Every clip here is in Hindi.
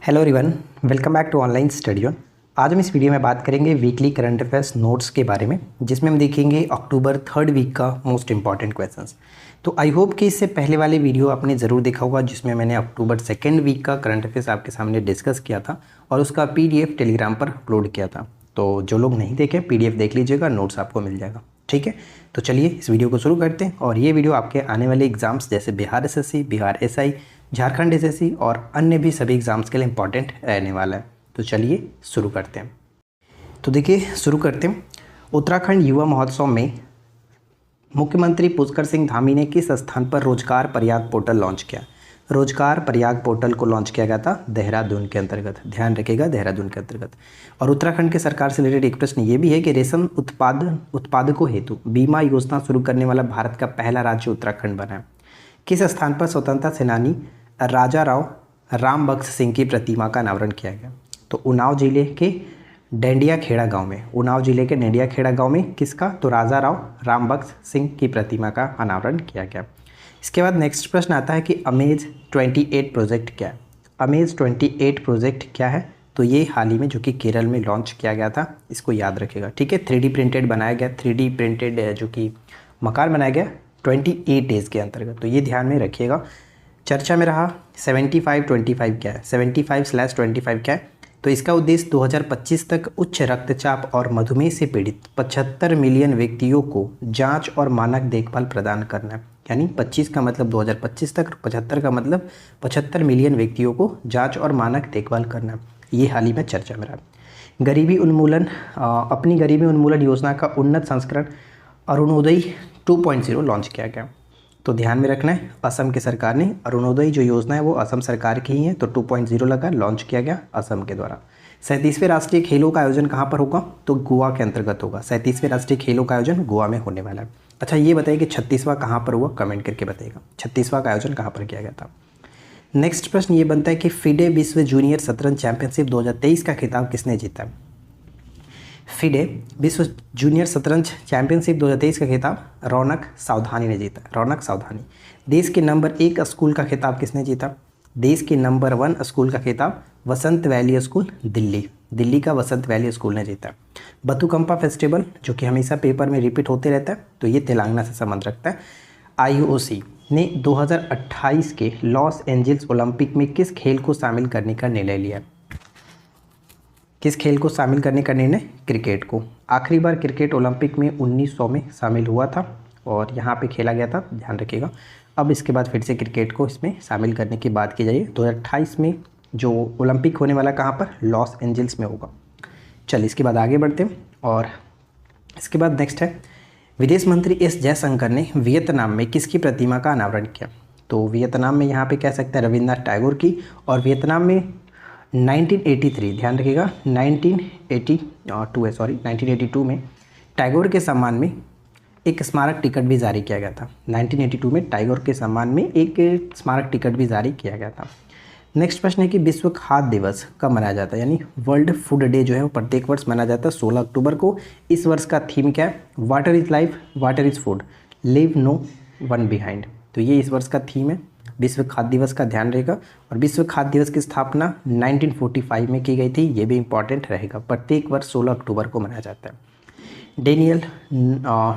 Hello everyone, welcome back to online study on. आज हम इस वीडियो में बात करेंगे वीकली करंट अफेयर्स नोट्स के बारे में, जिसमें हम देखेंगे अक्टूबर थर्ड वीक का मोस्ट इंपॉर्टेंट क्वेश्चंस। तो आई होप कि इससे पहले वाले वीडियो आपने ज़रूर देखा होगा, जिसमें मैंने अक्टूबर सेकेंड वीक का करंट अफेयर्स आपके सामने डिस्कस किया था और उसका PDF टेलीग्राम पर अपलोड किया था। तो जो लोग नहीं देखे PDF देख लीजिएगा, नोट्स आपको मिल जाएगा। ठीक है, तो चलिए इस वीडियो को शुरू करते हैं। और ये वीडियो आपके आने वाले एग्जाम्स जैसे Bihar SSC, Bihar SI, Jharkhand SSC और अन्य भी सभी एग्जाम्स के लिए इंपॉर्टेंट रहने वाला है। तो चलिए शुरू करते हैं। तो देखिए शुरू करते हैं। उत्तराखंड युवा महोत्सव में मुख्यमंत्री पुष्कर सिंह धामी ने किस स्थान पर रोजगार प्रयाग पोर्टल लॉन्च किया? रोजगार प्रयाग पोर्टल को लॉन्च किया गया था देहरादून के अंतर्गत। ध्यान रखिएगा, देहरादून के अंतर्गत। और उत्तराखंड के सरकार से रिलेटेड एक प्रश्न ये भी है कि रेशम उत्पादकों हेतु बीमा योजना शुरू करने वाला भारत का पहला राज्य उत्तराखंड बना है। किस स्थान पर स्वतंत्रता सेनानी राजा राव रामबख्श सिंह की प्रतिमा का अनावरण किया गया? तो उन्नाव जिले के डेंडिया खेड़ा गांव में, उन्नाव जिले के डेंडिया खेड़ा गांव में किसका? तो राजा राव रामबख्श सिंह की प्रतिमा का अनावरण किया गया। इसके बाद नेक्स्ट प्रश्न आता है कि अमेज 28 प्रोजेक्ट क्या है? अमेज 28 प्रोजेक्ट क्या है? तो ये हाल ही में जो कि केरल में लॉन्च किया गया था, इसको याद रखिएगा। ठीक है, 3D प्रिंटेड बनाया गया, 3D प्रिंटेड जो कि मकान बनाया गया 28 डेज़ के अंतर्गत। तो ये ध्यान में रखिएगा। चर्चा में रहा 75-25 क्या है? 75/25 क्या है? तो इसका उद्देश्य 2025 तक उच्च रक्तचाप और मधुमेह से पीड़ित 75 मिलियन व्यक्तियों को जांच और मानक देखभाल प्रदान करना है। यानी 25 का मतलब 2025 तक, 75 का मतलब 75 मिलियन व्यक्तियों को जांच और मानक देखभाल करना है। ये हाल ही में चर्चा में रहा। गरीबी उन्मूलन, अपनी गरीबी उन्मूलन योजना का उन्नत संस्करण अरुणोदय 2.0 लॉन्च किया गया। तो ध्यान में रखना है, असम की सरकार ने अरुणोदय जो योजना है वो असम सरकार की ही है। तो 2.0 लगा, लॉन्च किया गया असम के द्वारा। 37वें राष्ट्रीय खेलों का आयोजन कहाँ पर होगा? तो गोवा के अंतर्गत होगा। 37वें राष्ट्रीय खेलों का आयोजन गोवा में होने वाला है। अच्छा, ये बताइए कि 36वां कहाँ पर हुआ? कमेंट करके बताइएगा 36वां का आयोजन कहाँ पर किया गया था। नेक्स्ट प्रश्न ये बनता है कि फिडे विश्व जूनियर शतरंज चैंपियनशिप 2023 का खिताब किसने जीता? फिडे विश्व जूनियर शतरंज चैंपियनशिप 2023 का खिताब रौनक सावधानी ने जीता। रौनक सावधानी। देश के नंबर 1 स्कूल का खिताब किसने जीता? देश के नंबर 1 स्कूल का खिताब वसंत वैली स्कूल दिल्ली, दिल्ली का वसंत वैली स्कूल ने जीता। बथुकम्पा फेस्टिवल जो कि हमेशा पेपर में रिपीट होते रहता है, तो ये तेलंगाना से संबंध रखता है। IOC ने 2028 के लॉस एंजल्स ओलंपिक में किस खेल को शामिल करने का निर्णय लिया? किस खेल को शामिल करने का निर्णय? क्रिकेट को। आखिरी बार क्रिकेट ओलंपिक में 1900 में शामिल हुआ था और यहाँ पे खेला गया था, ध्यान रखिएगा। अब इसके बाद फिर से क्रिकेट को इसमें शामिल करने की बात की जाइए। 2028 में जो ओलंपिक होने वाला कहाँ पर? लॉस एंजल्स में होगा। चलिए इसके बाद आगे बढ़ते हैं। और इसके बाद नेक्स्ट है, विदेश मंत्री S जयशंकर ने वियतनाम में किसकी प्रतिमा का अनावरण किया? तो वियतनाम में यहाँ पे कह सकते हैं रविन्द्रनाथ टैगोर की। और वियतनाम में 1983, ध्यान रखिएगा 1982 में टैगोर के सम्मान में एक स्मारक टिकट भी जारी किया गया था। 1982 में टैगोर के सम्मान में एक स्मारक टिकट भी जारी किया गया था। नेक्स्ट प्रश्न है कि विश्व खाद्य दिवस कब मनाया जाता है? यानी वर्ल्ड फूड डे जो है वो प्रत्येक वर्ष मनाया जाता है 16 अक्टूबर को। इस वर्ष का थीम क्या है? Water is life, water is food, leave no one behind. तो ये इस वर्ष का थीम है विश्व खाद्य दिवस का, ध्यान रहेगा। और विश्व खाद्य दिवस की स्थापना 1945 में की गई थी, ये भी इंपॉर्टेंट रहेगा। प्रत्येक वर्ष 16 अक्टूबर को मनाया जाता है। डेनियल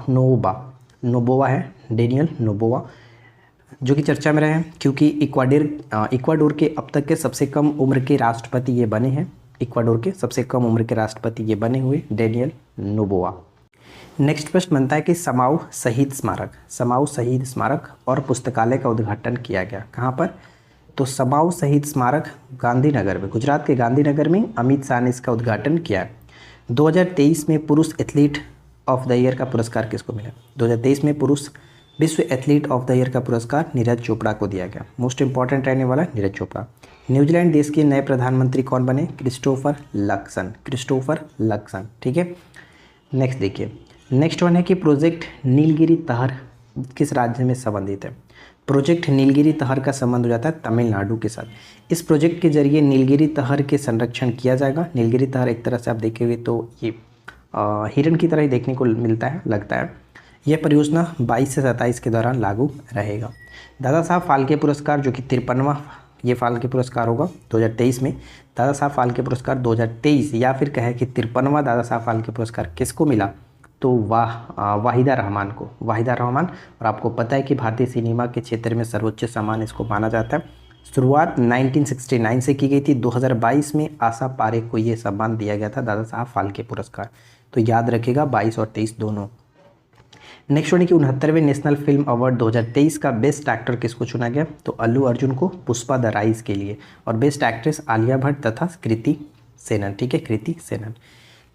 नोबोवा है, डेनियल नोबोवा, जो कि चर्चा में रहे हैं क्योंकि इक्वाडोर के अब तक के सबसे कम उम्र के राष्ट्रपति ये बने हैं। इक्वाडोर के सबसे कम उम्र के राष्ट्रपति ये बने हुए डेनियल नोबोवा। नेक्स्ट प्रश्न बनता है कि समाऊ शहीद स्मारक और पुस्तकालय का उद्घाटन किया गया कहाँ पर? तो समाऊ शहीद स्मारक गांधीनगर में, गुजरात के गांधीनगर में अमित शाह ने इसका उद्घाटन किया है। 2023 में पुरुष एथलीट ऑफ द ईयर का पुरस्कार किसको मिला? 2023 में पुरुष विश्व एथलीट ऑफ द ईयर का पुरस्कार नीरज चोपड़ा को दिया गया। मोस्ट इंपॉर्टेंट रहने वाला नीरज चोपड़ा। न्यूजीलैंड देश के नए प्रधानमंत्री कौन बने? Christopher Luxon. ठीक है, नेक्स्ट देखिए। नेक्स्ट वन है कि प्रोजेक्ट नीलगिरी तहर किस राज्य में संबंधित है? प्रोजेक्ट नीलगिरी तहर का संबंध हो जाता है तमिलनाडु के साथ। इस प्रोजेक्ट के जरिए नीलगिरी तहर के संरक्षण किया जाएगा। नीलगिरी तहर एक तरह से आप देखेंगे तो ये हिरन की तरह ही देखने को मिलता है, लगता है। यह परियोजना 22 से 27 के दौरान लागू रहेगा। दादा साहब फाल्के पुरस्कार जो कि 53वां ये फाल्के पुरस्कार होगा 2023 में। दादा साहब फाल्के पुरस्कार 2023 या फिर कहे कि 53वां दादा साहब फाल्के पुरस्कार किसको मिला, तो वाहिदा रहमान को, वाहिदा रहमान। और आपको पता है कि भारतीय सिनेमा के क्षेत्र में सर्वोच्च सम्मान इसको माना जाता है। शुरुआत 1969 से की गई थी। 2022 में आशा पारेख को ये सम्मान दिया गया था, दादा साहब फाल्के पुरस्कार। तो याद रखिएगा 22 और 23 दोनों। नेक्स्ट वन है कि 69वें नेशनल फिल्म अवार्ड 2023 का बेस्ट एक्टर किसको चुना गया, तो अल्लू अर्जुन को पुष्पा द राइज के लिए, और बेस्ट एक्ट्रेस आलिया भट्ट तथा कृति सेनन। ठीक है, कृति सेनन।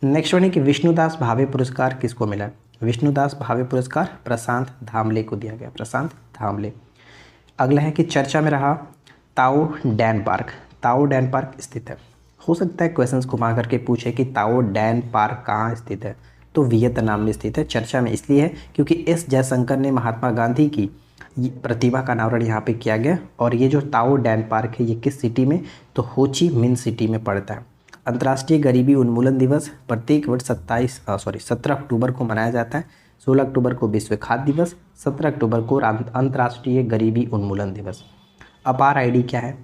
नेक्स्ट वन है कि विष्णुदास भावे पुरस्कार किसको मिला, विष्णुदास भावे पुरस्कार प्रशांत धामले को दिया गया, प्रशांत धामले। अगला है कि चर्चा में रहा ताओ डैन पार्क। ताओ डैन पार्क स्थित है, हो सकता है क्वेश्चंस घुमा करके पूछे कि ताओ डैन पार्क कहाँ स्थित है, तो वियतनाम में स्थित है। चर्चा में इसलिए है क्योंकि एस जयशंकर ने महात्मा गांधी की प्रतिमा का अनावरण यहाँ पे किया गया। और ये जो ताओ डैन पार्क है ये किस सिटी में, तो हो ची मिन सिटी में पड़ता है। अंतर्राष्ट्रीय गरीबी उन्मूलन दिवस प्रत्येक वर्ष 17 अक्टूबर को मनाया जाता है। 16 अक्टूबर को विश्व खाद्य दिवस, 17 अक्टूबर को अंतर्राष्ट्रीय गरीबी उन्मूलन दिवस। अपार आईडी क्या है,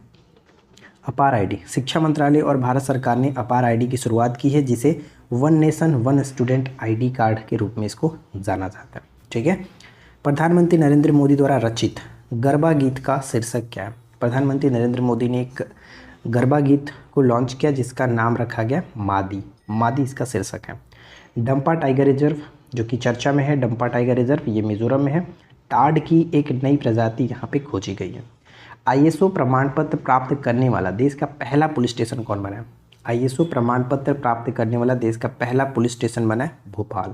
अपार आईडी शिक्षा मंत्रालय और भारत सरकार ने अपार आईडी की शुरुआत की है, जिसे one nation one student ID card के रूप में इसको जाना जाता है। ठीक है। प्रधानमंत्री नरेंद्र मोदी द्वारा रचित गरबा गीत का शीर्षक क्या है, प्रधानमंत्री नरेंद्र मोदी ने एक गरबा गीत को लॉन्च किया जिसका नाम रखा गया मादी, मादी इसका शीर्षक है। डंपा टाइगर रिजर्व जो कि चर्चा में है, डंपा टाइगर रिजर्व ये मिजोरम में है। टाड की एक नई प्रजाति यहाँ पे खोजी गई है। आईएसओ प्रमाण पत्र प्राप्त करने वाला देश का पहला पुलिस स्टेशन कौन बना है, आईएसओ प्रमाण पत्र प्राप्त करने वाला देश का पहला पुलिस स्टेशन बना है भोपाल,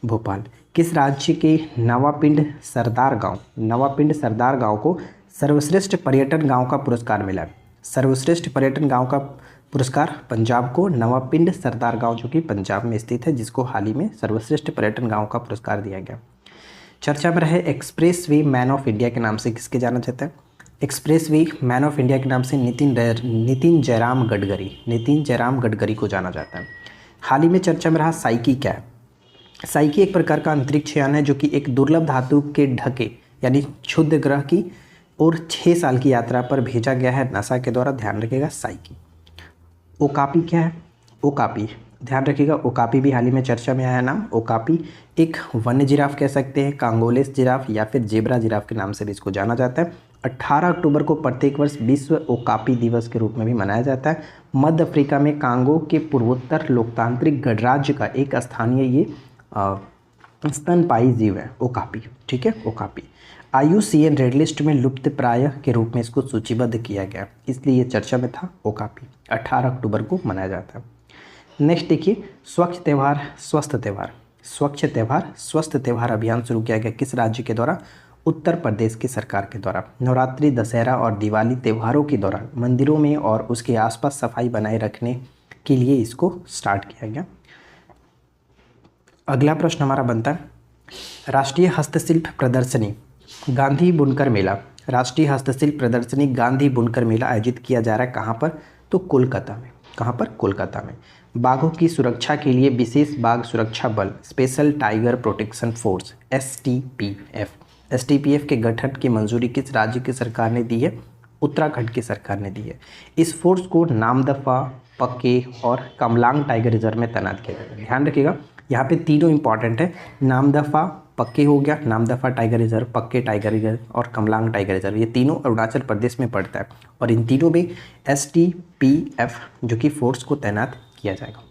भोपाल। किस राज्य के नवापिंड सरदार गांव, नवापिंड सरदार गांव को सर्वश्रेष्ठ पर्यटन गांव का पुरस्कार मिला है, सर्वश्रेष्ठ पर्यटन गांव का पुरस्कार पंजाब को नवापिंड सरदार गांव जो कि पंजाब में स्थित है, जिसको हाल ही में सर्वश्रेष्ठ पर्यटन गांव का पुरस्कार दिया गया। चर्चा में रहे express way man of India के नाम से किसके जाना जाता है, express way man of India के नाम से नितिन जयराम गडकरी, नितिन जयराम गडकरी को जाना जाता है। हाल ही में चर्चा में रहा साइकी क्या है, साइकी एक प्रकार का अंतरिक्ष यान है जो कि एक दुर्लभ धातु के ढके यानी क्षुद्र ग्रह की और 6 साल की यात्रा पर भेजा गया है नासा के द्वारा, ध्यान रखिएगा साइकी। ओकापी क्या है, ओकापी ध्यान रखिएगा, ओकापी भी हाल ही में चर्चा में आया नाम। ओकापी एक वन्य जिराफ कह सकते हैं, कांगोलेस जिराफ या फिर जेब्रा जिराफ के नाम से भी इसको जाना जाता है। 18 अक्टूबर को प्रत्येक वर्ष विश्व ओकापी दिवस के रूप में भी मनाया जाता है। मध्य अफ्रीका में कांगो के पूर्वोत्तर लोकतांत्रिक गणराज्य का एक स्थानीय ये स्तनपायी जीव है ओकापी। ठीक है, ओकापी IUCN रेड लिस्ट में लुप्त प्राय के रूप में इसको सूचीबद्ध किया गया, इसलिए ये चर्चा में था। ओकापी 18 अक्टूबर को मनाया जाता है। नेक्स्ट देखिए स्वच्छ त्यौहार स्वस्थ त्यौहार, स्वच्छ त्यौहार स्वस्थ त्यौहार अभियान शुरू किया गया किस राज्य के द्वारा, उत्तर प्रदेश की सरकार के द्वारा। नवरात्रि, दशहरा और दिवाली त्योहारों के दौरान मंदिरों में और उसके आसपास सफाई बनाए रखने के लिए इसको स्टार्ट किया गया। अगला प्रश्न हमारा बनता है राष्ट्रीय हस्तशिल्प प्रदर्शनी गांधी बुनकर मेला, राष्ट्रीय हस्तशिल्प प्रदर्शनी गांधी बुनकर मेला आयोजित किया जा रहा है कहाँ पर, तो कोलकाता में। कहाँ पर, कोलकाता में। बाघों की सुरक्षा के लिए विशेष बाघ सुरक्षा बल special tiger protection force STPF के गठन की मंजूरी किस राज्य की सरकार ने दी है, उत्तराखंड की सरकार ने दी है। इस फोर्स को नामदफा, पक्के और कमलांग टाइगर रिजर्व में तैनात किया गया। ध्यान रखिएगा यहाँ पे तीनों इंपॉर्टेंट है, नामदफा पक्के हो गया, नामदफा टाइगर रिजर्व, पक्के टाइगर रिजर्व और कमलांग टाइगर रिजर्व, ये तीनों अरुणाचल प्रदेश में पड़ता है और इन तीनों में STPF जो कि फोर्स को तैनात किया जाएगा।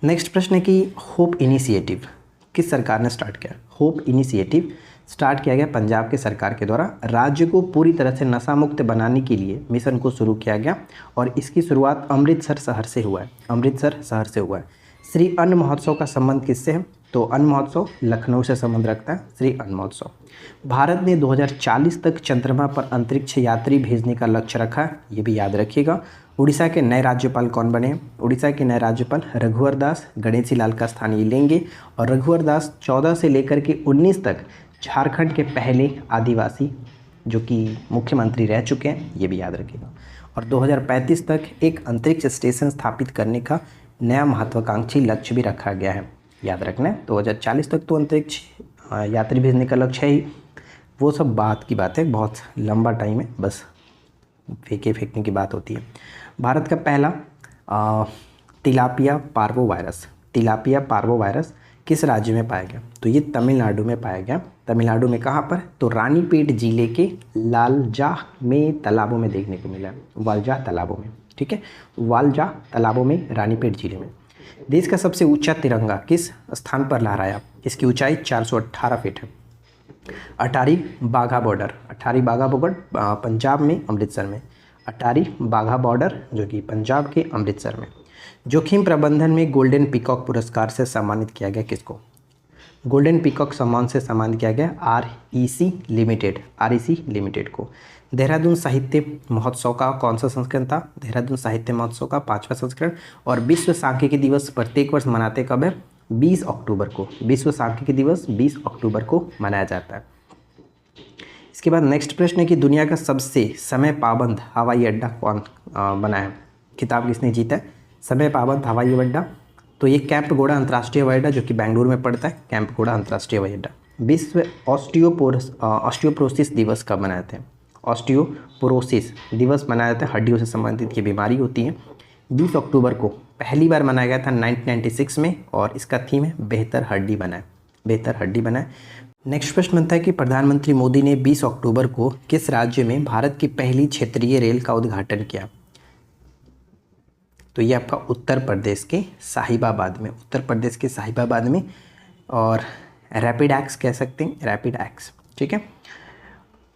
नेक्स्ट प्रश्न है कि होप इनिशिएटिव किस सरकार ने स्टार्ट किया, होप इनिशिएटिव स्टार्ट किया गया पंजाब के सरकार के द्वारा। राज्य को पूरी तरह से नशा मुक्त बनाने के लिए मिशन को शुरू किया गया और इसकी शुरुआत अमृतसर शहर से हुआ है, अमृतसर शहर से हुआ है। श्री अन्न महोत्सव का संबंध किससे है, तो अन्न महोत्सव लखनऊ से संबंध रखता है, श्री अन्न महोत्सव। भारत ने 2040 तक चंद्रमा पर अंतरिक्ष यात्री भेजने का लक्ष्य रखा है, ये भी याद रखिएगा। उड़ीसा के नए राज्यपाल कौन बने, उड़ीसा के नए राज्यपाल रघुवर दास गणेशी लाल का स्थान ये लेंगे और रघुवर दास 14 से लेकर के 19 तक झारखंड के पहले आदिवासी जो कि मुख्यमंत्री रह चुके हैं, ये भी याद रखिएगा। और 2035 तक एक अंतरिक्ष स्टेशन स्थापित करने का नया महत्वाकांक्षी लक्ष्य भी रखा गया है, याद रखना है। 2040 तक तो अंतरिक्ष यात्री भेजने का लक्ष्य है ही, वो सब बात की बात है, बहुत लंबा टाइम है, बस फेंकने की बात होती है। भारत का पहला तिलापिया पार्वो वायरस किस राज्य में पाया गया? तो ये तमिलनाडु में पाया गया। तमिलनाडु में कहाँ पर? तो रानीपेट जिले के लालजाह में तालाबों में देखने को मिला है, वालजाह तालाबों में, ठीक है, वालजाह तालाबों में, रानीपेट जिले में। देश का सबसे ऊंचा तिरंगा किस स्थान पर लहराया? इसकी ऊंचाई 418 फीट है। अटारी बाघा बॉर्डर पंजाब में, अमृतसर में। अटारी बाघा बॉर्डर जो कि पंजाब के अमृतसर में। जोखिम प्रबंधन में गोल्डन पीकॉक पुरस्कार से सम्मानित किया गया किसको? गोल्डन पीकॉक सम्मान से सम्मानित किया गया REC लिमिटेड को। देहरादून साहित्य महोत्सव का कौन सा संस्करण था? देहरादून साहित्य महोत्सव का 5वां संस्करण। और विश्व सांख्यिकी दिवस प्रत्येक वर्ष मनाते कब है? 20 अक्टूबर को। विश्व सांख्यिकी दिवस 20 अक्टूबर को मनाया जाता है। इसके बाद नेक्स्ट प्रश्न है कि दुनिया का सबसे समय पाबंद हवाई अड्डा कौन बनाया? खिताब किसने जीता है? समय पाबंद हवाई अड्डा, तो ये कैंपगोड़ा अंतर्राष्ट्रीय हवाई अड्डा जो कि बेंगलुरु में पड़ता है, कैंपगोड़ा अंतर्राष्ट्रीय हवाई अड्डा। विश्व ऑस्टियोपोरोसिस दिवस कब मनाते हैं? ऑस्टियोपोरोसिस दिवस मनाया जाता है, हड्डियों से संबंधित की बीमारी होती है। 20 अक्टूबर को पहली बार मनाया गया था 1996 में, और इसका थीम है बेहतर हड्डी बनाए। नेक्स्ट प्रश्न बनता है कि प्रधानमंत्री मोदी ने 20 अक्टूबर को किस राज्य में भारत की पहली क्षेत्रीय रेल का उद्घाटन किया? तो ये आपका उत्तर प्रदेश के साहिबाबाद में, और रैपिड एक्स कह सकते हैं, रैपिड एक्स, ठीक है।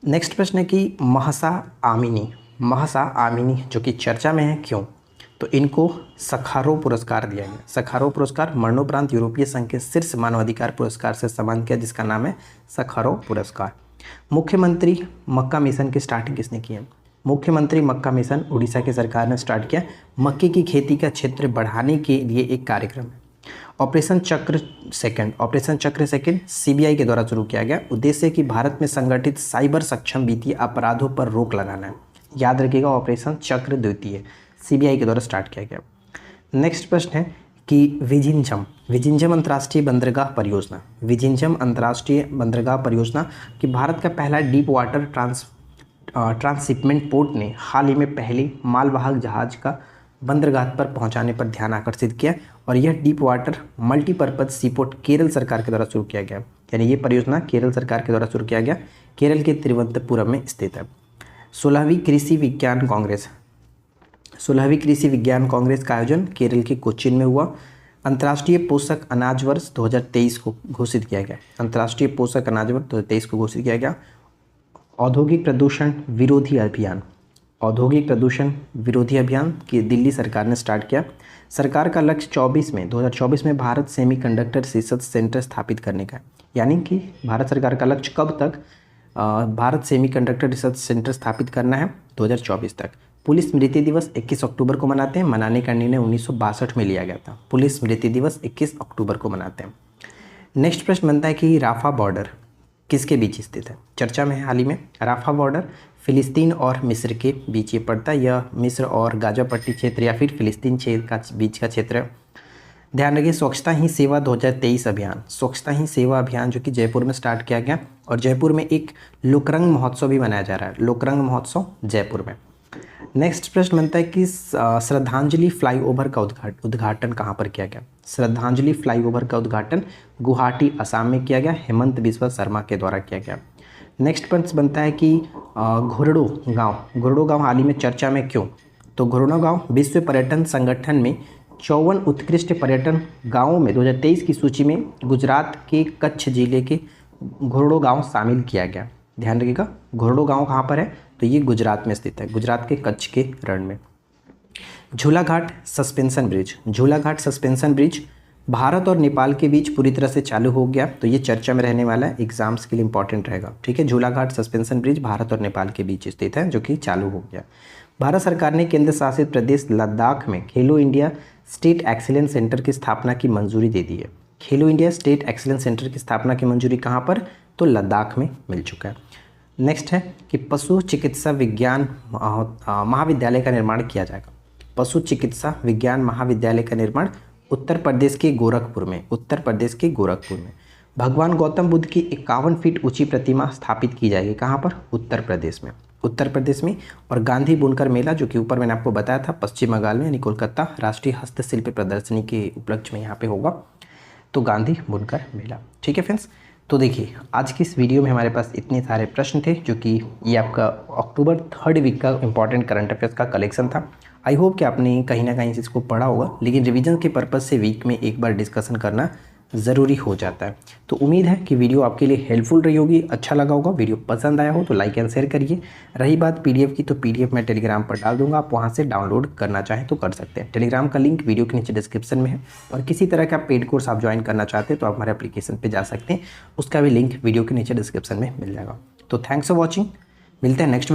नेक्स्ट प्रश्न है कि महसा आमिनी जो कि चर्चा में है, क्यों? तो इनको सखारोव पुरस्कार दिया गया। सखारोव पुरस्कार मरणोपरांत यूरोपीय संघ के शीर्ष मानवाधिकार पुरस्कार से सम्मानित किया, जिसका नाम है सखारोव पुरस्कार। मुख्यमंत्री मक्का मिशन की स्टार्टिंग किसने की है? मुख्यमंत्री मक्का मिशन उड़ीसा की सरकार ने स्टार्ट किया। मक्के की खेती का क्षेत्र बढ़ाने के लिए एक कार्यक्रम है। ऑपरेशन चक्र सेकंड CBI के द्वारा शुरू किया गया। उद्देश्य है कि भारत में संगठित साइबर सक्षम वित्तीय अपराधों पर रोक लगाना है। याद रखिएगा, ऑपरेशन चक्र द्वितीय CBI के द्वारा स्टार्ट किया गया। नेक्स्ट प्रश्न है कि विजिंजम अंतर्राष्ट्रीय बंदरगाह परियोजना कि भारत का पहला डीप वाटर ट्रांसशिपमेंट पोर्ट ने हाल ही में पहले मालवाहक जहाज का बंदरगाह पर पहुंचाने पर ध्यान आकर्षित किया, और यह deep water multipurpose C port Kerala सरकार के द्वारा शुरू किया गया। यानी ये परियोजना केरल सरकार के द्वारा शुरू किया गया, केरल के तिरुवनंतपुरम में स्थित है। 16वीं कृषि विज्ञान कांग्रेस का आयोजन केरल के कोच्चिन में हुआ। अंतर्राष्ट्रीय पोषक अनाज वर्ष 2023 को घोषित किया गया। अंतर्राष्ट्रीय पोषक अनाज वर्ष 2023 को घोषित किया गया। औद्योगिक प्रदूषण विरोधी अभियान की दिल्ली सरकार ने स्टार्ट किया। सरकार का लक्ष्य 2024 में भारत सेमीकंडक्टर रिसर्च सेंटर स्थापित करने का है। यानी कि भारत सरकार का लक्ष्य कब तक भारत सेमीकंडक्टर रिसर्च सेंटर स्थापित करना है? 2024 तक। पुलिस स्मृति दिवस 21 अक्टूबर को मनाते हैं। मनाने का निर्णय 1962 में लिया गया था। पुलिस स्मृति दिवस 21 अक्टूबर को मनाते हैं। नेक्स्ट प्रश्न बनता है कि राफा बॉर्डर किसके बीच स्थित है? चर्चा में है हाल ही में। राफा बॉर्डर फिलिस्तीन और मिस्र के बीच ये पड़ता है। यह मिस्र और गाजा पट्टी क्षेत्र या फिर फिलिस्तीन क्षेत्र का बीच का क्षेत्र है। ध्यान रखिए, स्वच्छता ही सेवा 2023 अभियान जो कि जयपुर में स्टार्ट किया गया, और जयपुर में एक लोकरंग महोत्सव भी मनाया जा रहा है। लोकरंग महोत्सव जयपुर में। नेक्स्ट प्रश्न बनता है कि श्रद्धांजलि फ्लाईओवर का उद्घाटन कहाँ पर किया गया? श्रद्धांजलि फ्लाईओवर का उद्घाटन गुवाहाटी असम में किया गया, हेमंत बिस्वा शर्मा के द्वारा किया गया। नेक्स्ट प्रश्न बनता है कि घोरडो गांव हाल ही में चर्चा में, क्यों? तो घोरडो गांव विश्व पर्यटन संगठन में 54 उत्कृष्ट पर्यटन गांवों में 2023 की सूची में गुजरात के कच्छ जिले के घोरडो गांव शामिल किया गया। ध्यान रखिएगा, घोरडो गांव कहाँ पर है? तो ये गुजरात में स्थित है, गुजरात के कच्छ के रण में। झूलाघाट सस्पेंशन ब्रिज भारत और नेपाल के बीच पूरी तरह से चालू हो गया। तो ये चर्चा में रहने वाला है, एग्जाम्स के लिए इंपॉर्टेंट रहेगा, ठीक है। झूलाघाट सस्पेंशन ब्रिज भारत और नेपाल के बीच स्थित है, जो कि चालू हो गया। भारत सरकार ने केंद्र शासित प्रदेश लद्दाख में खेलो इंडिया स्टेट एक्सीलेंस सेंटर की स्थापना की मंजूरी दे दी है। खेलो इंडिया स्टेट एक्सीलेंस सेंटर की स्थापना की मंजूरी कहाँ पर? तो लद्दाख में मिल चुका है। नेक्स्ट है कि पशु चिकित्सा विज्ञान महाविद्यालय का निर्माण किया जाएगा। पशु चिकित्सा विज्ञान महाविद्यालय का निर्माण उत्तर प्रदेश के गोरखपुर में। भगवान गौतम बुद्ध की 51 फीट ऊंची प्रतिमा स्थापित की जाएगी, कहाँ पर? उत्तर प्रदेश में। उत्तर प्रदेश में, और गांधी बुनकर मेला जो कि ऊपर मैंने आपको बताया था पश्चिम बंगाल में यानी कोलकाता राष्ट्रीय हस्तशिल्प प्रदर्शनी के उपलक्ष्य में यहाँ पे होगा। तो गांधी बुनकर मेला। ठीक है फ्रेंड्स, तो देखिए आज की इस वीडियो में हमारे पास इतने सारे प्रश्न थे जो कि ये आपका अक्टूबर 3rd वीक का इंपॉर्टेंट करंट अफेयर्स का कलेक्शन था। आई होप कि आपने कहीं ना कहीं से इसको पढ़ा होगा, लेकिन रिवीजन के पर्पज़ से वीक में एक बार डिस्कशन करना ज़रूरी हो जाता है। तो उम्मीद है कि वीडियो आपके लिए हेल्पफुल रही होगी, अच्छा लगा होगा। वीडियो पसंद आया हो तो लाइक एंड शेयर करिए। रही बात पीडीएफ की, तो पीडीएफ मैं टेलीग्राम पर डाल दूंगा, आप वहां से डाउनलोड करना चाहें तो कर सकते हैं। टेलीग्राम का लिंक वीडियो के नीचे डिस्क्रिप्शन में है, और किसी तरह का पेड कोर्स आप ज्वाइन करना चाहते हैं तो आप हमारे एप्लीकेशन पर जा सकते हैं, उसका भी लिंक वीडियो के नीचे डिस्क्रिप्शन में मिल जाएगा। तो थैंक्स फॉर वॉचिंग, मिलते हैं नेक्स्ट